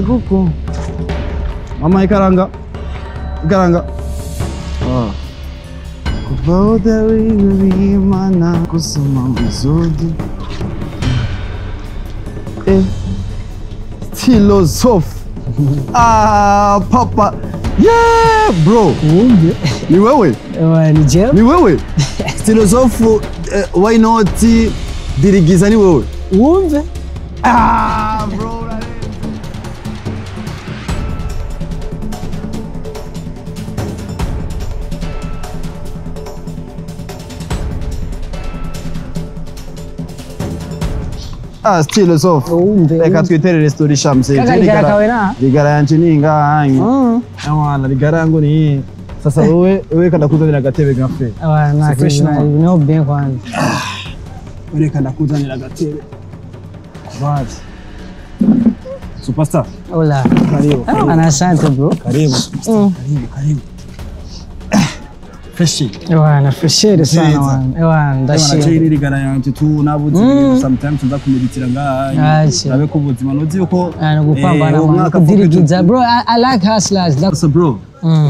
kuku. Mama ikaranga. Kuvoda w'Imana kusoma muzodi. Philosophe. Papa. Yeah, bro. Ni wewe? Ni je? Ni wewe? Philosophe, why not dirigiza ni wewe? Wumve? Bro. Still soft. Reka twitere restaurant shamse. Ligara yanje ninga hanyu. Awana ligara yangu ni sasa wewe kada kuzanira gatebe gafe. Na Krishna no bien kwanza. Wewe kada kuzanira gatebe. What? Superstar. Hola. Karibu. Asante bro. Karibu. Karibu. Freshi. Na freshi sana wana. Ndashira. Ndashira ligara yanje tu nabuzi sometimes nza kumeditira ngaha. Nabe ko ubuzima nozi uko gupambana mu kudirigiza bro. I like hustlers. So bro.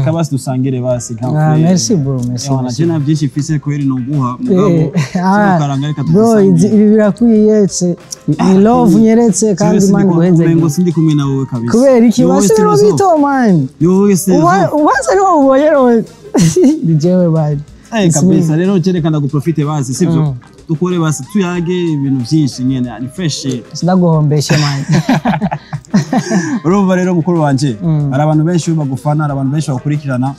Kabasi dusangire basi kamwe. Merci bro, merci. Wana jena byinshi fise ko iri no guha mugabo. Tukaranga reka bro, ibi birakuyetse. Ni love nyeretse kandi man guhenze. Ngo sindi kumwe nawe kabisa. Kubera iki basiro bito man. Yo se. Ubanza ni wowe Nijewe bari. Kabisa rero cyerekana guprofite basi sivyo. Dukore basi tuyage ibintu byinshi nyene ari fresh. Sindaguhombeshe man. Urumva rero mukuru wanje ari abantu benshi bagufana, ari abantu benshi bakurikirana.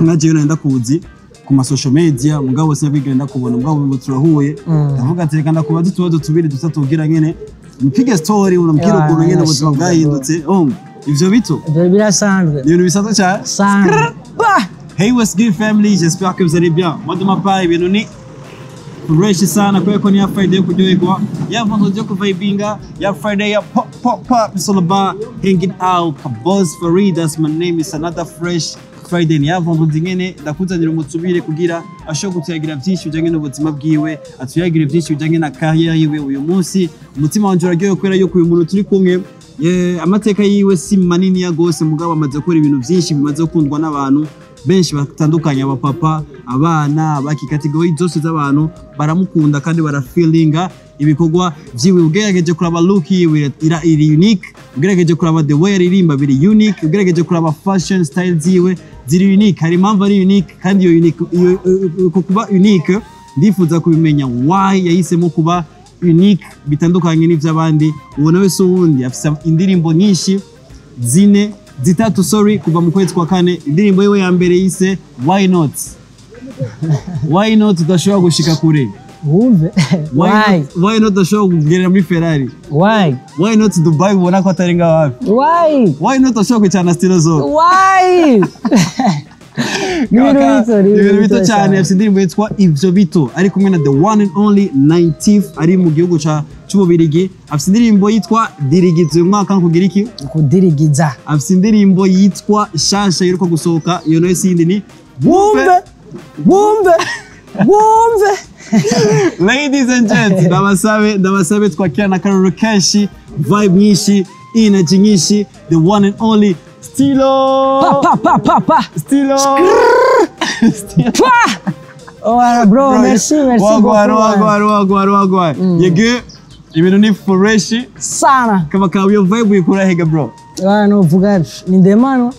Naje nenda kuzi ku ma social media mugabo sinabigenda kubona mugabo turahuye. Ndavuga ati reka ndakuba dutubazo tubiri dutatugira nyene. Mpige story unambwira ukuntu nyene ubuzima bwahindutse. Ivyo bito. Birasanzwe. Ibintu bisanzwe cyane. Sanzwe. Hey, what's good family? J'espère que vous allez bien. Moi de ma part, ibintu ni fresh sana kwa ni ya Friday yo kuryoherwa. Ya vendredi yo kuvibinga, ya Friday ya pop. It's all about hanging out. Boss Farid, that's my name. It's another fresh Friday. Ni ya vendredi nyene ndakuzanira umutsubire kugira ashobora gutuyagira byinshi bijanye n'ubuzima bwiwe, atuyagira byinshi bijanye na career yiwe uyu munsi. Umutima wanje uraryoye kwera yo kuyu muntu turi kumwe. Amateka yiwe si manini ya gose mugabo amaze gukora ibintu byinshi bimaze gukundwa n'abantu benshi batandukanye, abapapa, abana, abaki category zose z'abantu baramukunda kandi barafeelinga ibikorwa vyiwe. Ugerageje kuraba look yiwe iri unique, ugerageje kuraba the way aririmba biri unique, ugerageje kuraba fashion style ziwe ziri unique. Hari impamvu ari unique kandi iyo unique kuba unique ndifuza kubimenya why yahisemo kuba unique bitandukanye n'ivy'abandi. Ubona wese uwundi afise indirimbo nyinshi zitatu kuva mu kwezi kwa kane. Indirimbo yewe ya mbere yise Why Not. Why Not udashobora gushika kure. Why Not udashobora kugerera muri Ferrari. Why Not Dubai ubona ko atari ngaho hafi. Why Not udashobora kwicarana Still Soft. Ibintu bito cyane. Afite indirimbo yitwa Ivyo Bito ari kumwe na the one and only 90th ari mu gihugu cy'Ububirigi. Afite indirimbo yitwa Dirigiza uyu mwaka kugira iki? Kudirigiza. Afite indirimbo yitwa Shasha iruko gusohoka iyo nayo sindi ni Wumve. Ladies and gents, ndabasabe twakira na Karolo Keshi, vibe nyinshi, energy nyinshi, the one and only Stilo. Stilo. Bro, merci. Wagwa. Yege ibintu ni fresh sana. Kama kawiyo vibe ikura hega bro. No vuga ni ndemano.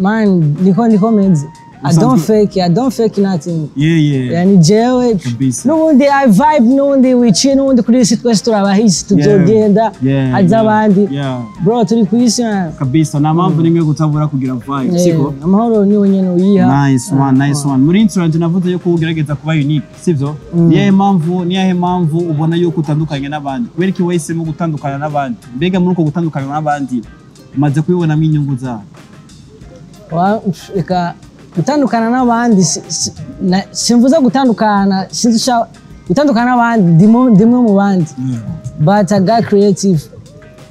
Man, niko menzi. I don't fake nothing. Yeah. Yani jewe. Nubundi I vibe nubundi wici nubundi kuri isi twese turabahisi tuzogenda azabandi. Bro turi kwisi kabisa na mpamvu nimwe gutabura kugira vibe siko. Amahoro ni wenyene uyiha. Nice one. Muri insurance navuze yo kugerageza kuba unique sivyo? Niye mpamvu ubona yo kutandukanye n'abandi. Kubera ki wese mu gutandukana n'abandi. Mbega muri uko gutandukana n'abandi umaze kubibona mu inyungu zawe. Eka gutandukana n'abandi simvuze gutandukana gutandukana n'abandi ndimwe mu bandi but I got creative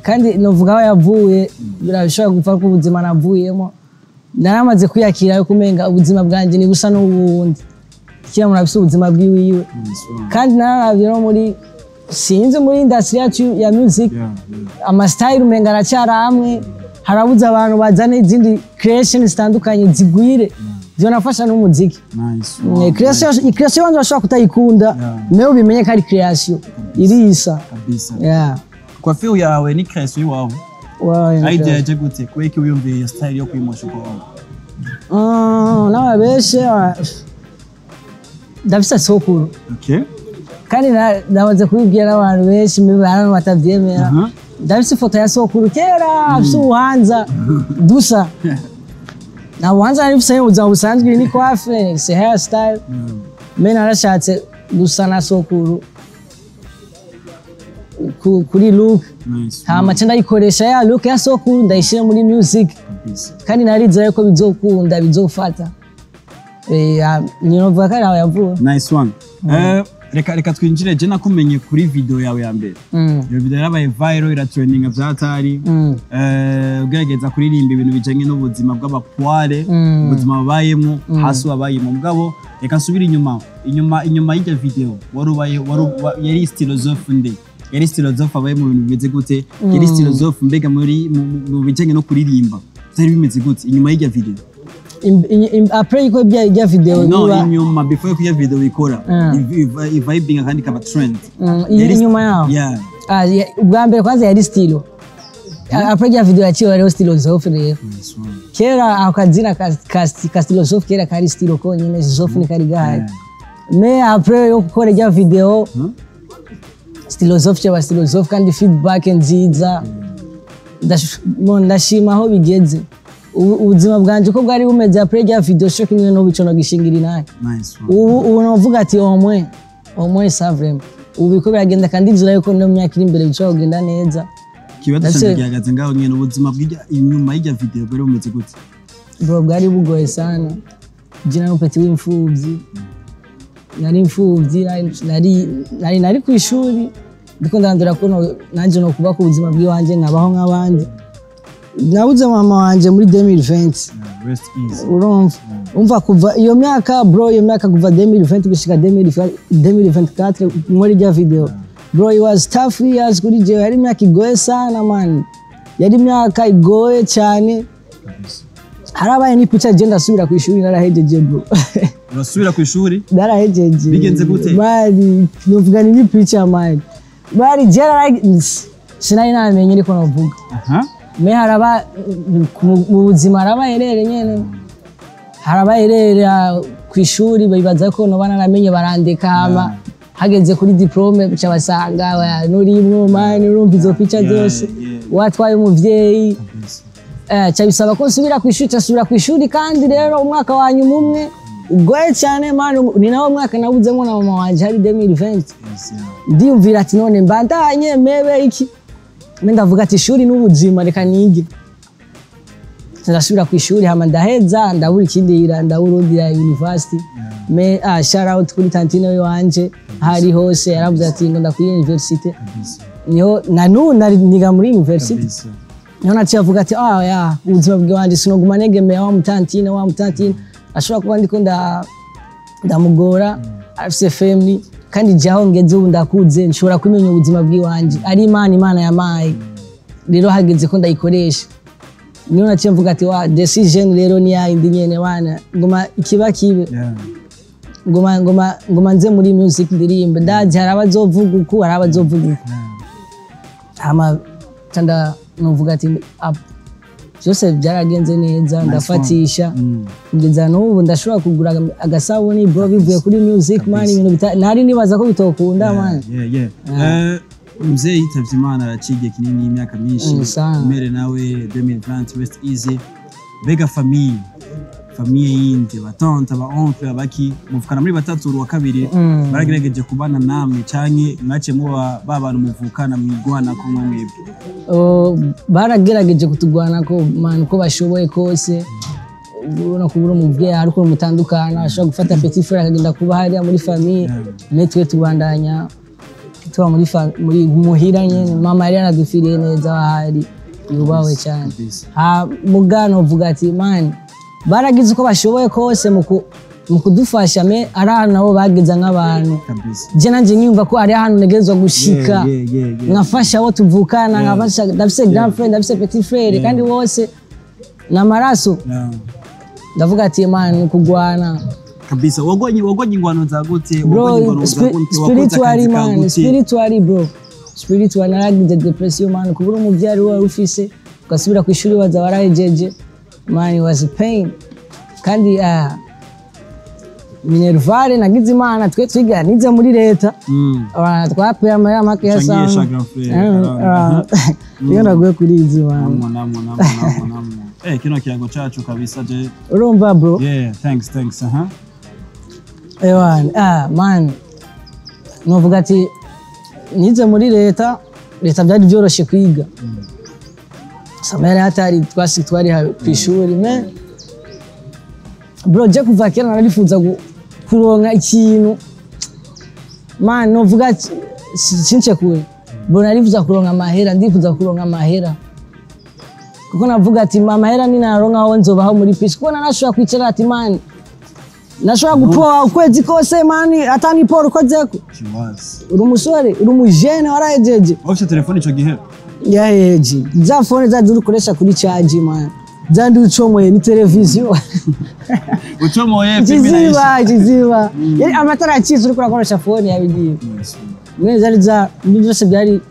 kandi novuga aho yavuye birashobora gupfa ko ubuzima navuyemo naramaze kwiyakira yo kumenga ubuzima bwanje ni gusa n'ubundi kira murabise ubuzima bwiwiwe kandi nararavye no muri sinzi muri industry yacu ya music amastyle umenga aracyari amwe harabuze abantu bazana izindi creation zitandukanye zigwire zonafasha n'umuziki creation wanzu bashobora kutayikunda nawe ubimenye ko ari creation irisa kabisa coiffure yawe ni creation yawe idea yaje gute kweki uyumviye iyo style yo kwimosha kwa n'ababeshe ndafise sokuru kandi ndabaze kubibwira n'abantu benshi abantu batavyemera ndafise ifoto ya sokuru kera afise ubuhanza dusa na buhanza narifise ubuzima busanzwe ni coiffe c'est hairstyle mais narashatse gusa na sokuru kuri look hama cyenda ikoresha ya look ya sokuru ndayishira muri music kandi narizeye ko bizokunda bizofata ninovuga ko ari yavuye nice one reka twinjire je nakumenye kuri video yawe ya mbere iyo video yarabaye viral iratrendinga vyatari ugerageza kuririmba ibintu bijanye n'ubuzima bw'abapoire ubuzima babayemo hasi babayemo mugabo reka nsubira inyuma y'iyo video yari philosophe nde yari philosophe abaye mu bintu bimeze gute yari philosophe mbega mu bijanye no kuririmba byari bimeze gute inyuma y'iyo video après iko bya video no inyuma before ko ya video bikora vibing kandi kaba trend inyuma yao ubwa mbere kwanza yari stilo après ya video yaciye yari philosophe rero kera akazina ka philosophe kera kari stilo ko nyine philosophe ni kari gahari mais après yo gukora ya video philosophe cyaba philosophe kandi feedback nziza ndashima aho bigeze ubuzima bwanje ko bwari bumeze après ya video show kimwe no bicono gishingira naye ubu novuga ati omwe ça vraiment ubu ko biragenda kandi nzira yuko no myaka iri imbere bico kugenda neza kibazo cyagagaze ngaho nyene ubuzima bw'ijya inyuma y'ijya video bwari bumeze gute bro bwari bugoye sana jina no peti w'imfuvyi nari imfuvyi nari ku ishuri ndiko ndandura ko nanje no kuba ku buzima bw'iwanje nkabaho nk'abandi nabuze mama wanje muri 2020 urumva kuva iyo myaka bro iyo myaka kuva 2020 gushika 2024 muri ya video bro it was tough years kuri je yari myaka igoye sana man yari myaka igoye cyane harabaye ni picha je ndasubira ku ishuri narahejeje bro urasubira ku ishuri narahejeje bigenze gute bari novuga ni picha man bari je sinari namenye niko navuga me haraba mu buzima harabayerere nyene harabayerere ku ishuri bibaza ko no bana namenye barandika hama hageze kuri diplome bica basanga nurimwo mani urumva izo picha zose watwaye umuvyeyi cha bisaba ko subira ku ishuri cyasubira ku ishuri kandi rero umwaka wanyu umwe ugoye cyane mani ni nawo mwaka nabuzemo na mama wanje hari 2020 ndiyumvira ati none mbandanye mebe iki ndavuga ati ishuri n'ubuzima reka nige ndasubira ku ishuri hama ndaheza ndabura ikindira ndaburundira university me shout out kuri tantine wanje hari hose yaravuze ati ngo ndakwiye university niho niga muri university niho naciye avuga ati ubuzima bw'iwanje sinoguma negemeye wa mutantine ashobora kuba ndiko ndamugora afise family kandi jaho ngeze ubu ndakuze nshobora kumenya ubuzima bw'iwanje ari imana yamaye rero hageze ko ndayikoresha niyo naciye mvuga ati decision rero ni yindi nyene wana ngoma ikiba kibe ngoma nze muri music ndirimbe ndaje harabazovuga uku harabazovuga uku hama tanda novuga ati byose byaragenze neza ndafatisha ngeza n'ubu ndashobora kugura agasabuni bro bivuye kuri music man ibintu nari nibaza ko bitokunda man mzee yitavye Imana araciye kinini imyaka myinshi mere nawe 2020 West Easy bega famille yindi batante ba oncle abaki muvukana muri batatu wa kabiri baragerageje kubana namwe canke mwace mu babantu muvukana mwigwana ko mwebwe baragerageje kutugwana ko man ko bashoboye kose no kubura umuvye ariko mutandukana ashobora gufata petit frère akagenda kuba hariya muri famille netwe tubandanya tuba muri muhira nyene mama yari anadufiriye neza bahari yubawe cyane mugano uvuga ati man baragize uko bashoboye kose mu kudufasha me ari ahantu nabo bageza nk'abantu kabisa je nanje nyumva ko ari ahantu negezwa gushika nkafasha abo tuvukana nkafasha ndafise grand frère ndafise petit frère kandi bose n'amaraso ndavuga ati man kugwana kabisa wagonye ingwano za gute bro spiritually bro spiritually naragize depression man kubura umubyari wawe ufise ugasubira ku ishuri baza barahejeje man it was a pain kandi Minervare nagize imana twe twiga nize muri leta twapera amaya make ya sana iyo ndaguye kuri izi man kino kirango cyacu kabisa je urumva bro thanks man novuga ati nize muri leta byari byoroshye kwiga samera hatari twari ku ishuri me bro je kuva kera narifuza kuronka ikintu man novuga since kure bro narifuza kuronka amahera ndifuza kuronka amahera kuko navuga ati amahera ni naronka aho nzobaho muri peace kuko narashobora kwicara ati man nashobora gupoa ukwezi kose man atani poro kozeko uri umusore uri umujene warahejeje ufite telefone ico gihe yaheje za phone zaje ukoresha kuri charge man zandi ucomoye ni televiziyo ucomoye jiziba yari amatara akiza uri kurakoresha phone yabigiye neza za byose byari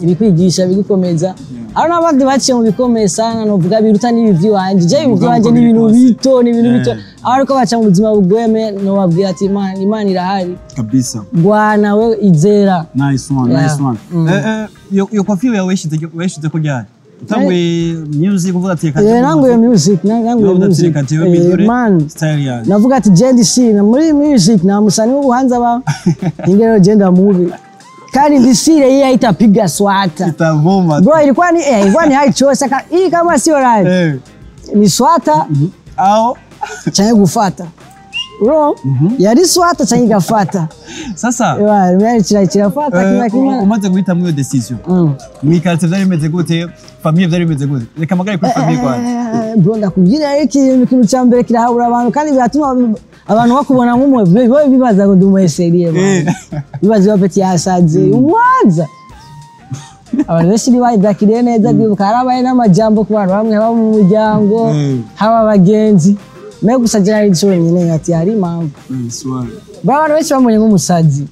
ibikwigisha bigikomeza ari n'abandi baciye mu bikomeye sana novuga biruta n'ibivi wanje je ibivi wanje ni ibintu bito ariko baca mu buzima bugweme no babwira ati imana irahari kabisa bwana we izera nice one yo coffee yawe weshize ko ryari utangwe music uvuga ati nanguye music man navuga ati JDC na muri music na musani w'ubuhanza ba ingero genda movie kali ndisire hii haitapiga swata itavuma bro ilikuwa ni haichosa hii kama sio right ni swata au chanye gufata bro yari swata chanye gafata sasa mimi kirafata kima umaze guhita muri decision mwikarite byari bimeze gute famille byari bimeze gute reka magari kuri famille kwa bro ndakubwira ikintu cya mbere kirahabura abantu kandi biratuma abantu bakubona nk'umwe bibaza ngo ndumweserie bibaza bapeti yasaze umwanza abantu benshi ntibadakiriye neza ndibuka harabaye n'amajambo ku bantu bamwe baba mu muryango haba abagenzi me gusagira inshuro nyine ati hari impamvu abantu benshi bamubonye nk'umusazi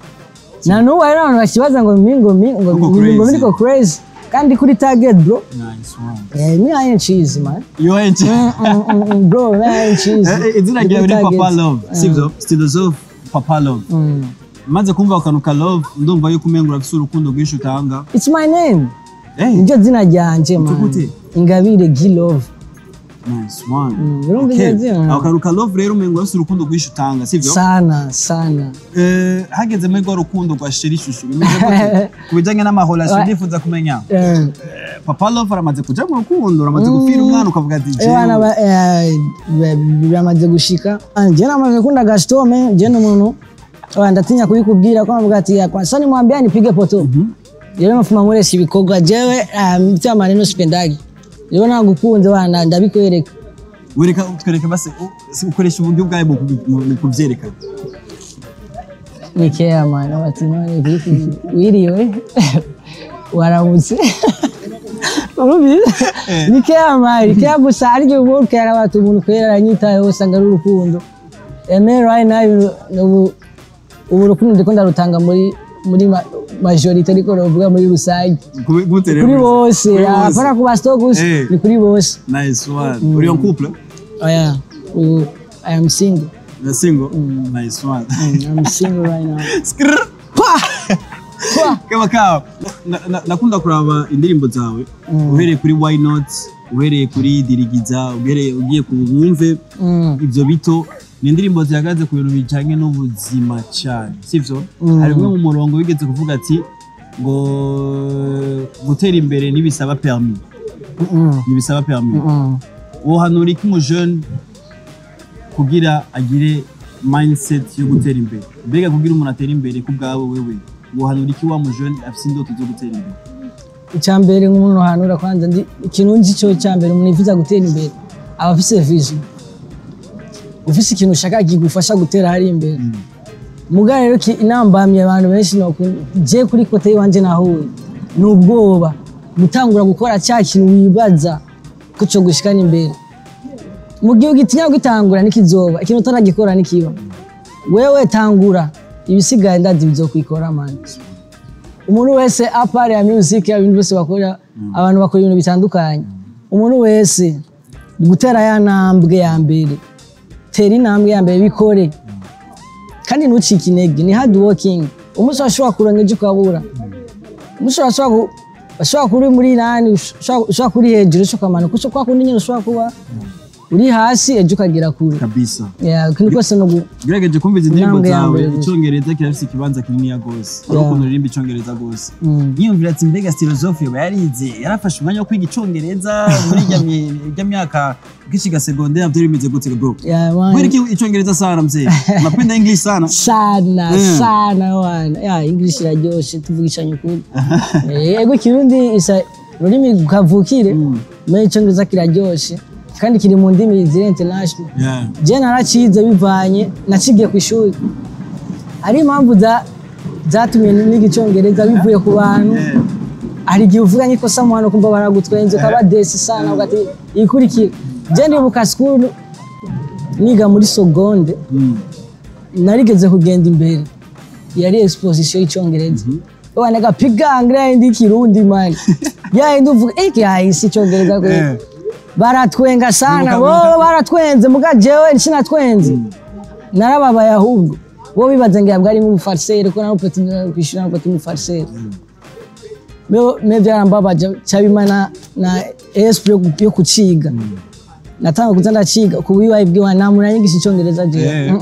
na n'ubu hari abantu bakibaza ngo niko crazy kandi kuri target bro me I ain't cheese man you ain't bro I ain't cheese izina ryawe ni Papa Love sivyo still Papa Love maze kumva ukanuka Love ndumva yuko umengura afite urukundo rwinshi utanga it's my name nijyo zina ryanje man Ingabire G Love nice one ukanuka Love rero umengura afite urukundo rwinshi utanga sivyo sana hageze muri rwo rukundo rwa Sheri Shushu bimeze gute kubijanye n'amahorasyo ndifuza kumenya Papa Love aramaze kuja mu rukundo aramaze gufira umwana ukavuga ati biramaze gushika je namaze kunda Gastome je n'umuntu ndatinya kubikubwira ko navuga ati yakwansa ni mwambia nipige poto rero mafuma nkoresha ibikorwa jewe mtyama neno sipendagi rero nagukunze bana ndabikwereka wereka twereka base ukoresha uburyo bwawe mu kuvyereka nikea mana bati none wiriwe waramutse urubi nikea mari nikea gusa ariko ubu kera abantu umuntu kwera nyitaye usanga ari urukundo right now ubu rukundo ndiko ndarutanga muri majority ariko novuga muri rusange kuri bose apana ku bastogus ni kuri bose nice one uri en couple yeah I am single nice one I'm single right now kama nakunda kuraba indirimbo zawe uhereye kuri Why Not uhereye kuri Dirigiza ugiye kubumve ibyo bito ni indirimbo zihagaze ku bintu bijanye n'ubuzima cyane sivyo hari umwe mu murongo wigeze kuvuga ati ngo gutera imbere nibisaba permis wo hanura iki mu jeune kugira agire mindset yo gutera imbere mbega kugira umuntu atera imbere ku bwawe wewe wo hanura iki wa mu jeune afite indoto zo gutera imbere icyambere nk'umuntu hanura kwanza ndi ikintu nzi cyo cyambere umuntu yifuza gutera imbere aba afite vision ufise ikintu ushaka kigufasha gutera hari imbere muga rero inambamye abantu benshi no je kuri kote yiwanje nahuye n'ubwoba gutangura gukora cya kintu wibaza ko cyo gushikana imbere mu gihe ugitinya gutangura nikizoba ikintu utaragikora nikiba wewe tangura ibisigaye ndazi bizokwikora man umuntu wese apare ya music ya ibintu byose bakora abantu bakora ibintu bitandukanye umuntu wese gutera ya ntambwe ya mbere tera intambwe ya mbere bikore kandi ntucike intege ni hard working umunsi washobora kuronka ibyo ukabura umunsi washobora kuri muri nani ushobora kuri hejuru ushobora kumanuka ushobora kundi nyine ushobora kuba uri hasi ejo ukagira kure kabisa kandi kose no gerageje kumviza indirimbo zawe icyongereza kirafise ikibanza kinini ya gose ariko nuririmba icyongereza gose yiyumvira ati mbega philosophy yarize yarafashe umwanya wo kwiga icyongereza muri ya myaka kishiga secondaire ndio rimeze gute bro wewe icyongereza sana mzee unapenda english sana sana wana english iraryoshe tuvugishanye ukuri ego kirundi isa rurimi kavukire me icyongereza kiraryoshe kandi kiri mu ndimi ziri international je naracize bivanye nacigiye ku ishuri ari impamvu zatumye niga icyongereza bivuye ku bantu ari gihe uvuga niko samwana kumva baragutwenze kaba desi sana ugati ikurikira je ndibuka school niga muri seconde narigeze kugenda imbere yari exposition y'icyongereza wanaga piga anglais ndi kirundi man ya nduvuga yahise icyongereza ko baratwenga sana bo baratwenze muga jewe sinatwenze narababaye ahubwo bo bibaza ngo yabwari mu farsere ko naho peti kwishura ngo mu farsere me byarambabaje cyabimana na esprit yo kuciga natanga kuzanda ciga ku wiwaye bwiwa namuranyigisha icyongereza je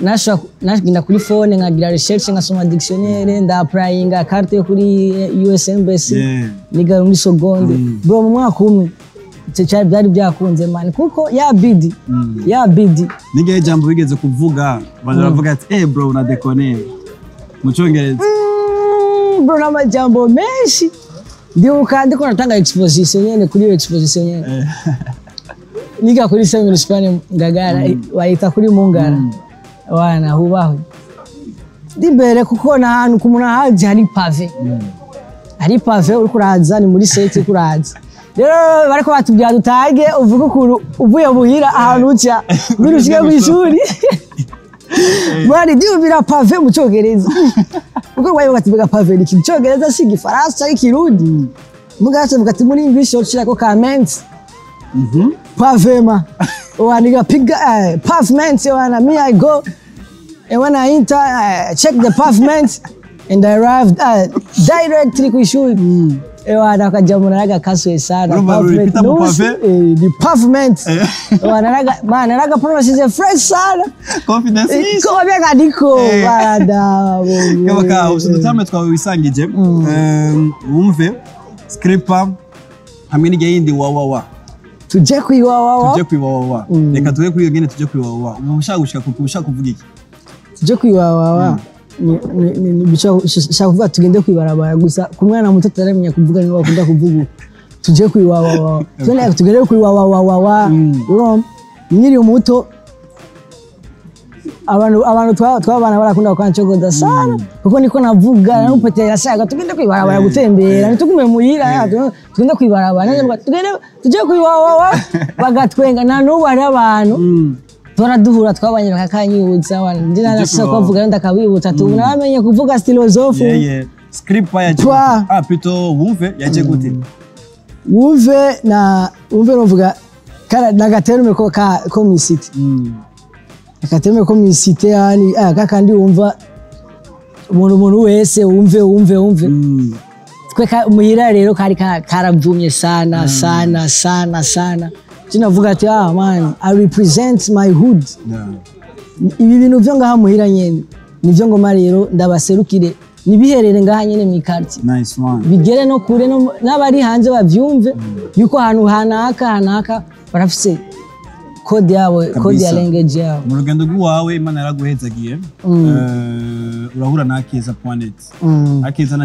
nashaka kuri phone nkagira research ngasoma dictionnaire nda applyinga carte yo kuri US Embassy niga muri seconde bro mu mwaka umwe cyari byari byakunze man kuko ya bidi nige jambo bigeze kuvuga baravuga ati bro una dekone mu cyongereza bro na jambo menshi ndiko natanga exposition nyene kuri exposition nyene niga kuri semi Spain Ngagara waita kuri Mungara wana hubaho dimbere kuko na hantu kumuna haje hari pave uri kuraza ni muri site kuraza rero bariko batubwira dutage uvuga ukuru uvuye buhira ahantu uca birushike mu ishuri bari dibira pave mu cyongereza uko wayo batubwira pave ni cyongereza si gifaransa ikirundi mugace bugati muri English ocira ko comments pavema waniga piga pavement wana me I go and when I enter check the pavement and I arrived directly ku ishuri wana kajamuna naga kaswe sana pavement the pavement wana naga pronounce fresh sana confidence is ko bega diko bada kabaka usudutame twawisangije wumve scripa hamwe n'igindi wawawa tuje kwiwawawa reka tuwe kuri yogene tuje kwiwawawa ushaka gushaka ushaka kuvuga iki tuje kwiwawawa ni bishaka kuvuga tugende kwibarabara gusa ku mwana muto taramenya kuvuga ni wakunda kuvuga tuje kwiwawawa tugende kwiwawawa uro nyiri umuto abantu twabana barakunda kwancogoda sana kuko niko navuga n'upete yashaka tugende kwibarabara gutembera nitugume muhira tugende kwibarabara tuje kwiwawawa bagatwenga na n'ubu hari abantu duhura twabanye bakakanyibutsa wana ndina nashaka kuvuga ndakabibutsa tu namenye kuvuga philosophy script ya plutôt wumve yaje gute wumve novuga kana nagaterume ko misiti akaterume ko misiti yani kakandi wumva umuntu wese wumve twe muhira rero kari karavumye sana Sinavuga ati man I represent my hood ibi bintu byo ngaha muhira nyene nivyo ngoma rero ndabaserukire nibiherere ngaha nyene mu quartier nice one bigere no kure n'abari hanze bavyumve yuko ahantu hanaka barafise code yabo, code ya language yabo. Mu rugendo rwawe Imana yaraguhezagiye urahura na Akeza.net. Akeza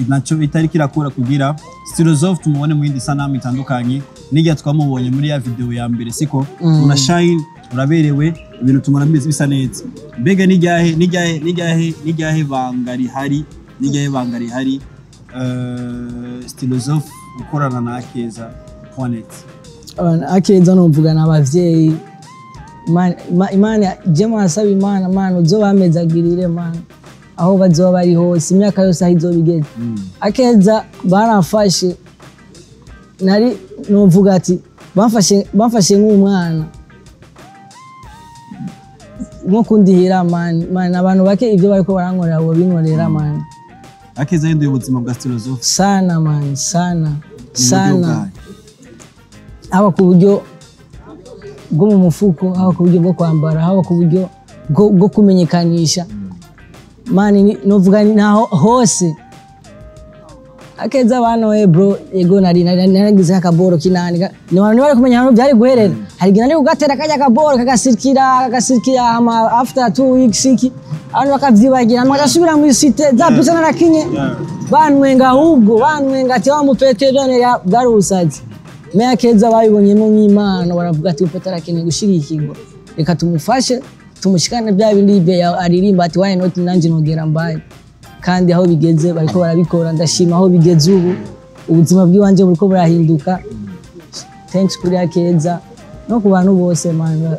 naco itari kirakora kugira Philosophe tumubone mu yindi sanamu itandukanye n'igihe twamubonye muri ya video ya mbere siko una shine uraberewe ibintu tumara bisa neza. Mbega nijyahe banga rihari Philosophe ukorana na Akeza.net. Akeza numvuga n'abavyeyi Imana jema asaba Imana mana uzobamezagirire mana aho bazoba bari hose imyaka yose ahizobigeze. Akeza barafashe nari numvuga ati bamfashe nk'umwana nko kundihira mana abantu bake ivyo bariko barankorera bo binkorera mana. Akeza yinduye ubuzima bwa Philosophe sana man sana haba ku buryo bwo mu mufuko, haba ku buryo bwo kwambara, haba ku buryo bwo kumenyekanisha mani novuga naho hose. Akeza bano bro ego naragize akaboro kinani ni abantu bari kumenya hano byari guherera hari gina ari kugatera kajya akaboro kagasirikira ama after 2 weeks iki abantu bakavyibagira agasubira mu site za pesa narakinye banwenga ahubwo banwenga ati wa mupetero ne bwarusazi. Me Akeza bayibonyemo nk'Imana baravuga ati upeta arakeneye gushigikirwa reka tumufashe tumushikane bya bindi bye aririmba ati why not nanje nogera mbaye. Kandi aho bigeze bariko barabikora ndashima aho bigeze ubu ubuzima bw'iwanje buriko burahinduka thanks kuri Akeza no ku bantu bose man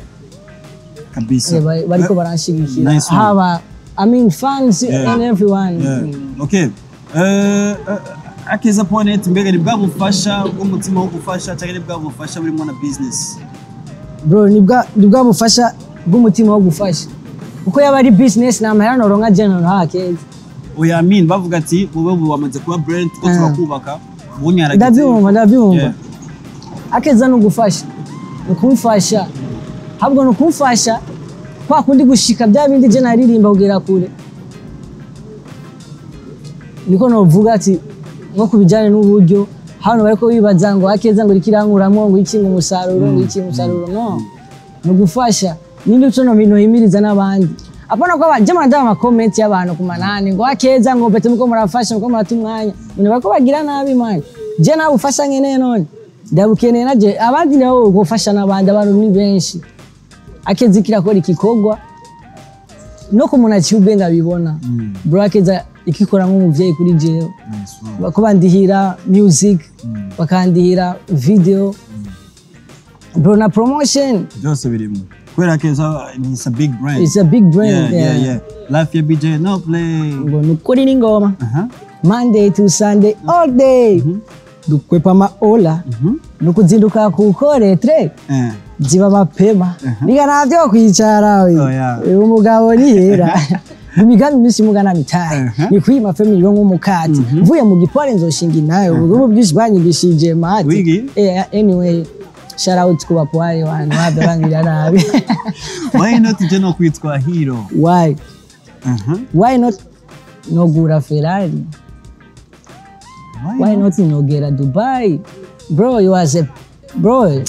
kabisa bariko baranshigikira haba fans and everyone. Okay. Akeza.net mbega ni bwabufasha bw'umutima wo gufasha cyangwa ni bwabufasha burimo na business? Bro ni bwabufasha bw'umutima wo gufasha kuko yaba ari business na mahera noronka general Akeza. Oya bavuga ati wowe wamaze kuba brand ko turakubaka bunyarageze. Ndabyumva Akeza no gufasha ukumfasha habwo no kumfasha kwa kundi gushika bya bindi je naririmba kugera kure niko novuga ati nko kubijyane n'uburyo hano bariko bibaza ngo Akeza ngo rikirankuramwo ngo iki ngo umusaruro no gufasha nindi cyo no bintu himiriza n'abandi apana ko bajama ndama comment y'abantu ku manani ngo Akeza ngo bete muko murafasha muko muratumwanya none bariko bagira nabi man je nawe ufasha nkene none ndabukeneye naje abandi nabo gufasha n'abandi abantu ni benshi. Akeza kirakora ikikogwa no kumuna cyubwenga bibona bro Akeza ikikora nk'umuvyeyi kuri jewe bakubandihira music bakandihira video bro na promotion byose birimo kwera Akeza it's a big brand. It's a big brand. Yeah. Life ya BJ no play ngo nukuri n'ingoma Monday to Sunday all day dukwepa maola nukuzinduka kukore tre ziba mapema niga navyo kwicara we umugabo ni hera imigambi misi mugana mitari ni kwima family yo nk'umukati mvuye mu gipore nzoshinga nayo ubu bwinshi banyigishije mati anyway shout out ku bapwari wantu babangira nabi. Why not je no kwitwa hero? Why not nogura Ferrari? Why not nogera Dubai? Bro you was a bro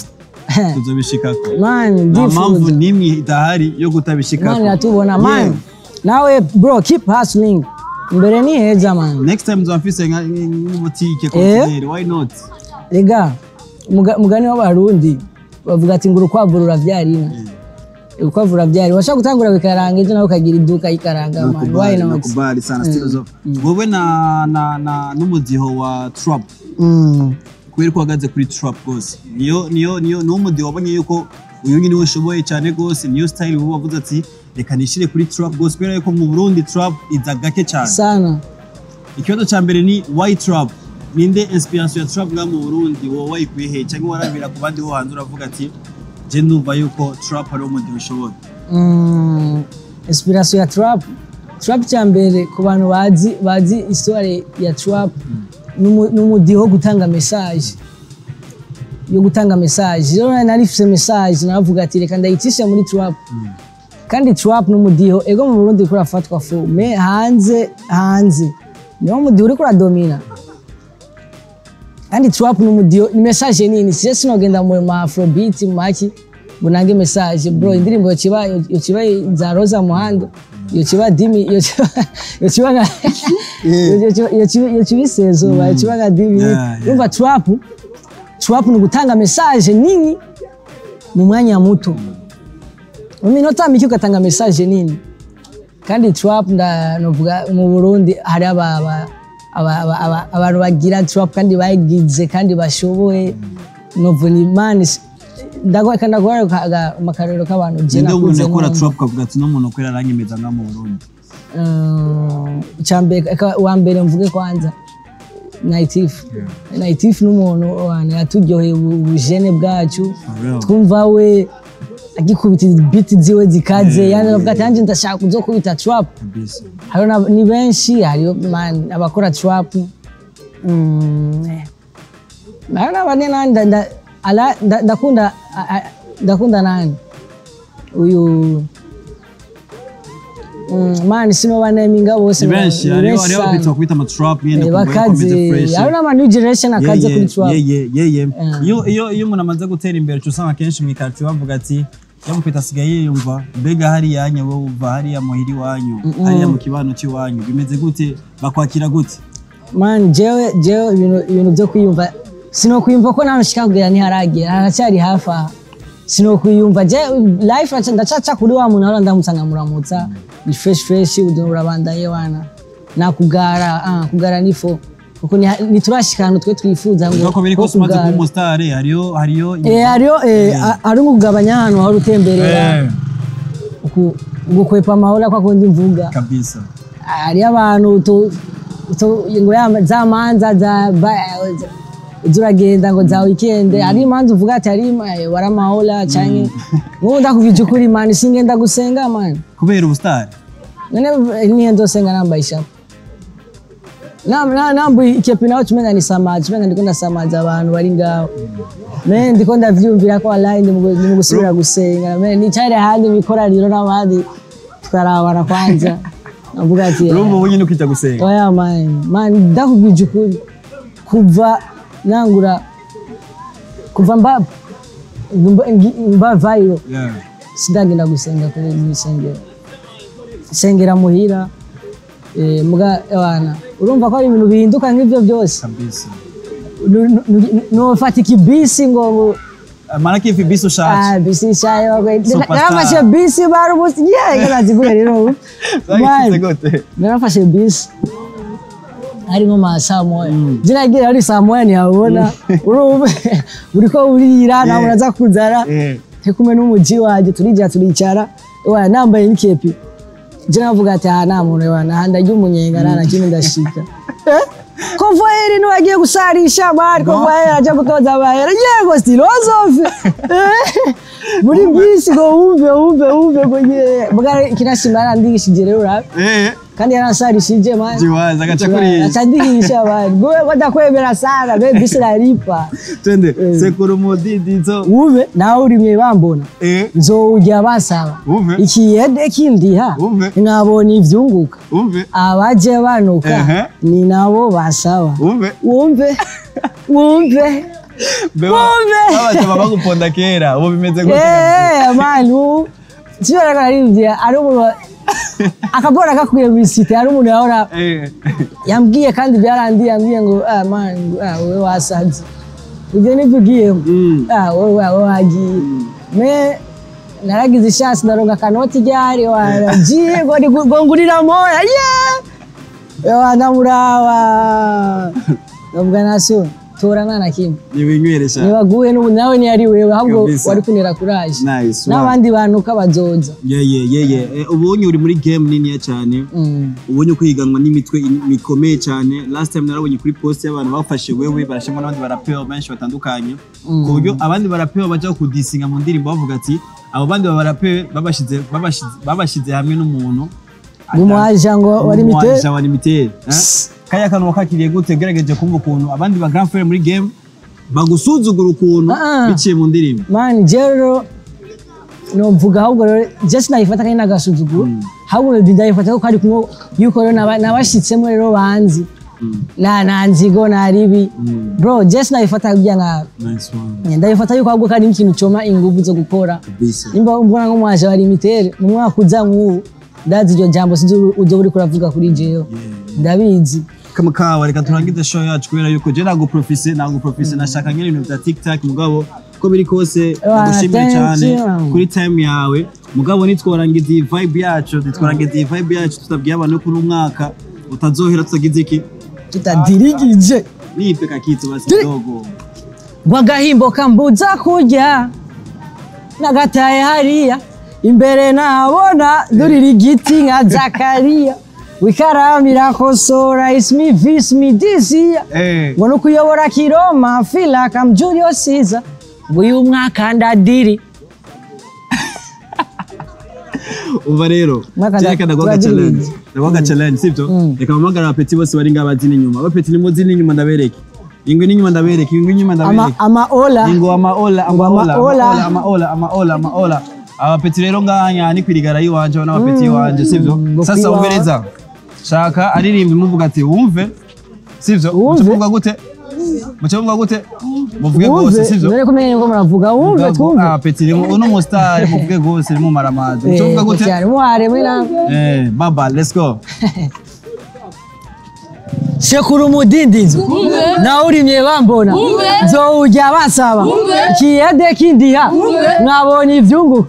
tuzobishikako man mpamvu nimwe idahari yo kutabishikako man atubona man nawe bro keep hustling mbere ni heza man. Next time nzafise boutique kontineri why not? Lega mugani w'abarundi bavuga ati nguru kwavurura vyarina ukwavura vyari washaka gutangura bikaranga ejo nawe ukagira iduka ikaranga man why not? Nakubali sana Philosophe wowe na n'umudiho wa trap kubera ko wagaze kuri trap gose niyo n'umudiho wabonye yuko uyu nyine ushoboye cyane gose niyo style wowe wavuze ati reka nishire kuri trap gose kubera yuko mu Burundi trap izagake cyane sana. Ikibazo cya mbere ni why trap? Ninde inspiration ya trap nga mu Burundi wowe wayikuye cyangwa warabira ku bandi ho hanze uravuga ati je ndumva yuko trap ari umudiho ushoboye? Inspiration ya trap cya mbere ku bantu bazi histoire ya trap n'umudiho gutanga message yo gutanga message. Rero narifise message navuga ati reka ndayitisha muri trap kandi trap n'umudiho ego mu Burundi kuri afatwa fo me hanze niyo mudiho uri kuri domina kandi trap n'umudiho ni message nini sije sinogenda mu afrobeat maki ngo nange message bro indirimbo yokiba za Rosa Muhando yokiba dimi yokiba yokibisezo yokiba dimi umva trap ni gutanga message nini mu mwanya muto mu minota mike ugatanga message nini kandi trap novuga mu Burundi hari abantu bagira trap kandi bagize kandi bashoboye novuni man ndagwara makarero k'abantu je nakuze nakora trap kavuga ati no muntu kwera aranyemeza nga mu Burundi chambe wa mbere mvuge kwanza Naitifu n'umuntu yatujyoheye ubujene bwacu twumva we agikubita beat ziwe zikaze yani bavuga ati anje ndashaka kuzokubita trap hari ni benshi hari man abakora trap na bane nanda ala ndakunda nani uyu man sino baneminga bose benshi ari bitwa kwita ama trap yene bakaze ari na new generation akaze kuri trap iyo umuntu amaze gutera imbere cyusanga kenshi mu ikati bavuga ati yamupita sigaye yumva mbega hari yanye wowe uva hari ya muhiri wanyu hari ya mu kibano cy'iwanyu bimeze gute bakwakira gute man jewe ibintu byo kwiyumva sino kwiyumva ko namushikagera ni haragira haracyari hafa sino kwiyumva je life ndacaca kuri wa muntu ara ndamusanga muramutsa ni fresh urabandanye wana nakugara nifo kuko ni turashikana twe twifuza ngo ko biriko sumaze ku mustar hariyo ari ngugabanya hano hari utemberera gukwepa mahora kwa kundi mvuga kabisa ari abantu ngo zamanza zuragenda ngo za weekend ari manzi uvuga ati ari waramahora cyane nkunda kuvije kuri man singenda gusenga man kubera ubustar none niyo ndosenga nambayisha nambu ikepi nawe tumenya ni samaji menga ndiko ndasamaza abantu bari ngaho men ndiko ndavyumvira ko wallahi ndi mu gusubira gusenga men ni cyari handi mikoraniro n'abandi tukarabana kwanza navuga ati urumva ubu nyine ukita gusenga oya man ndakubwije ukuri kuva nangura kuva mba vayo sidagenda gusenga kuri misengero sengera muhira muga abana urumva ko ari ibintu bihinduka nk'ivyo byose kabisa no fatiki bisi ngo mana kifi bisi ushaje bisi shayo narafashe bisi barubusi ngazigura rero narafashe bisi hari nko masaa moya jinagira ari saa moya ntiyabona uriko urira nawe uraza kuzara kumwe n'umuji waje turicara nambaye n'ikepi je navuga ati nta muntu wana ndarya umunyenga nta kimwe ndashika konvoyeri no agiye gusarisha bari konvoyeri aje gutoza abahera yego stilozofe muri bisi go umve go bugare kinashimara ndishije rero urabe kandi yarasarishije man jiwaza gacha kuri acandihisha bari go badakwemera sana be bisi laripa twende sekuru modidizo uve nawe urimye bambona nzojya basaba ikiyede kindiha nkabona ivyunguka abaje banuka ni nabo basaba wumve abaje baguponda kera ubu bimeze gute manu cyera karivya ari umuntu akabora kakwiye bisite ari umuntu yahora yambwiye kandi byarandiye yambwiye ngo man wewe wasaze uje nivugiye wewe wagiye me naragize ishasi ndaronga kanoti ryari waragiye ngo ngurira moya ndamuraba ndavuga naso tora nana kimwe nibinywesha nibaguye n'ubu nawe ni ari wewe ahubwo wari kunera kuraje n'abandi bantu kabazoza ubonye uri muri game nini cyane ubonye kwiganwa n'imitwe mikomeye cyane last time narabonye kuri post y'abantu bafashe wewe barashimwa n'abandi barapeo benshi batandukanye ku buryo abandi barapeo baje kudisinga mu ndirimbo bavuga ati abo bandi barapeo babashize hamwe n'umuntu umwaje ngo wari miteri kaya kanwa kakiriye gute gerageje kumva ukuntu abandi ba grand frère muri game bagusuzugura ukuntu biciye mu ndirimbo man jero no mvuga ahubwo just nayifata kandi nagasuzuguro ahubwo ndayifata ko ari kumwe yuko rero nabashitsemo rero banzi nta nzigo nta ribi bro just nabifata kugira nka Nice one. ndabifata yuko ahubwo kandi ikintu coma ingufu zo gukora Kabisa. nimba mbona nko mwaje bari imitere mu mwaka uza nk'ubu ndazi iryo jambo sinzi uzo uri kuravuga kuri jewe ndabizi Kama kawa reka turangize show yacu kubera yuko je ntabwo profise nashaka nyine ibintu bya TikTok mugabo ko biri kose ndagushimira cyane kuri time yawe mugabo nitworangiza iyi vibe yacu tutabwiye abantu ko umwaka utazohera tutagize iki tutadirigije nipe kakitu basi kidogo gwagahimbo kambuza kurya nagataye hariya imbere nabona durira igiti nka Zakariya wikaramira kosora ismi vismi dizia ngo no kuyobora Kiroma feel like I'm Julius Caesar uyu mwaka ndadiri uva rero reka ndagwaga challenge sibyo reka mpamagara abapeti bose bari ngabazini inyuma abapeti nimuzini inyuma ndabereke ingwe n'inyuma ndabereke amaola abapeti rero nganya ni kwirigara yiwanje n'abapeti yiwanje sibyo sasa umbereza shaka aririmba muvuga ati wumve sivyo muvuga gute muvuge gose sivyo none kumenye ngo muravuga wumve twumve peti uno mu star muvuge gose mu maramazi muvuga gute cyane muhare mwina baba let's go Shekuru umudindizo na urimye bambona nzowujya basaba kiyede kindiha mwabonye ivyungu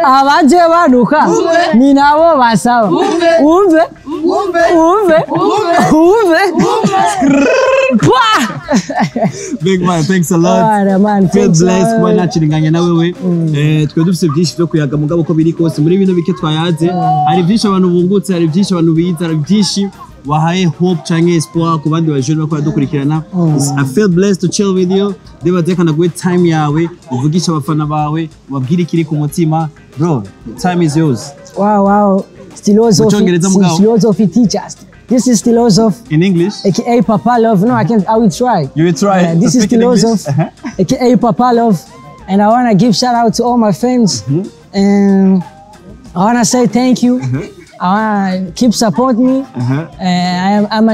abanje banuka ni nabo basaba umve Big man, thanks a lot. Feel blessed kuba naciringanya na wewe. Twe dufite byinshi byo kuyaga mugabo ko biri kose muri bino bike twayaze. Hari byinshi abantu bungutse, hari byinshi abantu biza, hari byinshi wahaye hope canke espoir ku bandi bajene bako dukurikirana. I feel blessed to chill with you. Deba tekana good time yawe, uvugisha abafana bawe, wabwira ikiri ku mutima. Bro, time is yours. Wow. Philosophy teachers. This is Philosoph. In English? AKA Papa Love. No, I will try. You will try. This is Philosoph. AKA Papa Love. And I want to give shout out to all my fans. And I want to say thank you. I want to keep supporting me. I'm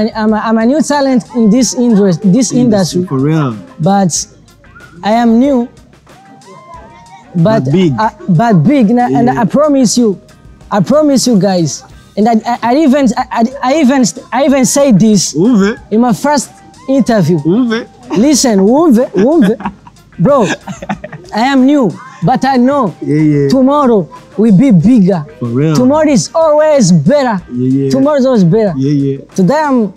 a new talent in this industry. For real. But I am new. But big. And I promise you guys. And I even say this in my first interview. Listen, bro, I am new, but I know tomorrow will be bigger. For real. Tomorrow is always better. Tomorrow is always better. Today, I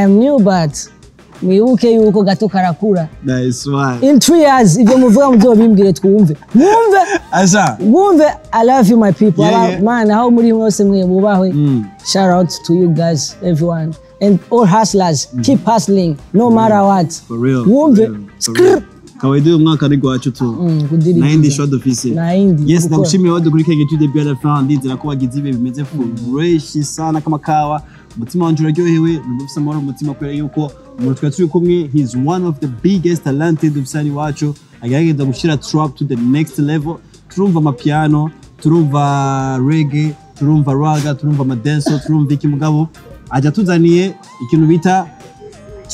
am new, but mwibuke yuko gato karakura. Nice one. In 3 years, if you muvuga muzobimbwire twumve. Mwumve, I love you my people. Man, how muri mwose mwe mubahwe. Shout out to you guys, everyone. And all hustlers, keep hustling, no matter what. For real. Mwumve. Kawaida umwaka ari gwacu tu. Naindi show d'office. Yes, ndagushimiye wadu kuri kege tu debut la fin ndizera ko wagize ibe bimeze fresh sana kama kawa. Umutima wanje uraryohewe, ndumvise amahoro umutima kwera yuko umuntu twaturi kumwe, he's one of the biggest talented usani wacu. Agerageza gushira trap to the next level. Turumva amapiano, turumva reggae, turumva raga, turumva amadenso, turumva iki mugabo aja tuzaniye ikintu bita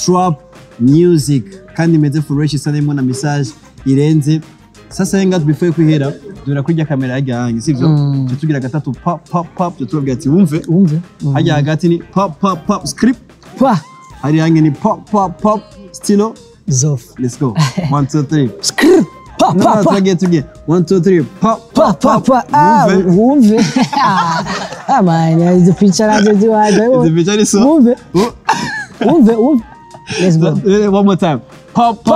trap music kandi imeze fresh sana imwe na message irenze. Sasa yenga before kwihera dura kurya kamera yajya hangi sivyo tutugira gatatu pop tutubwira ati wumve hajya hagati ni pop script hari hangi ni pop stilo Zof. Let's go 1 2 3 script pop 1 2 3 pop wumve man is the picture aje waje the picture is so wumve let's go one more time pop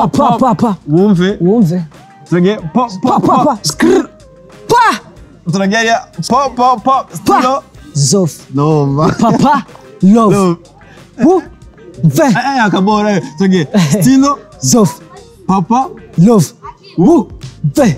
wumve Trage pop skrr pa Trage pop stilo Zof no Papa Love ve akabora Trage stilo Zof Papa Love ve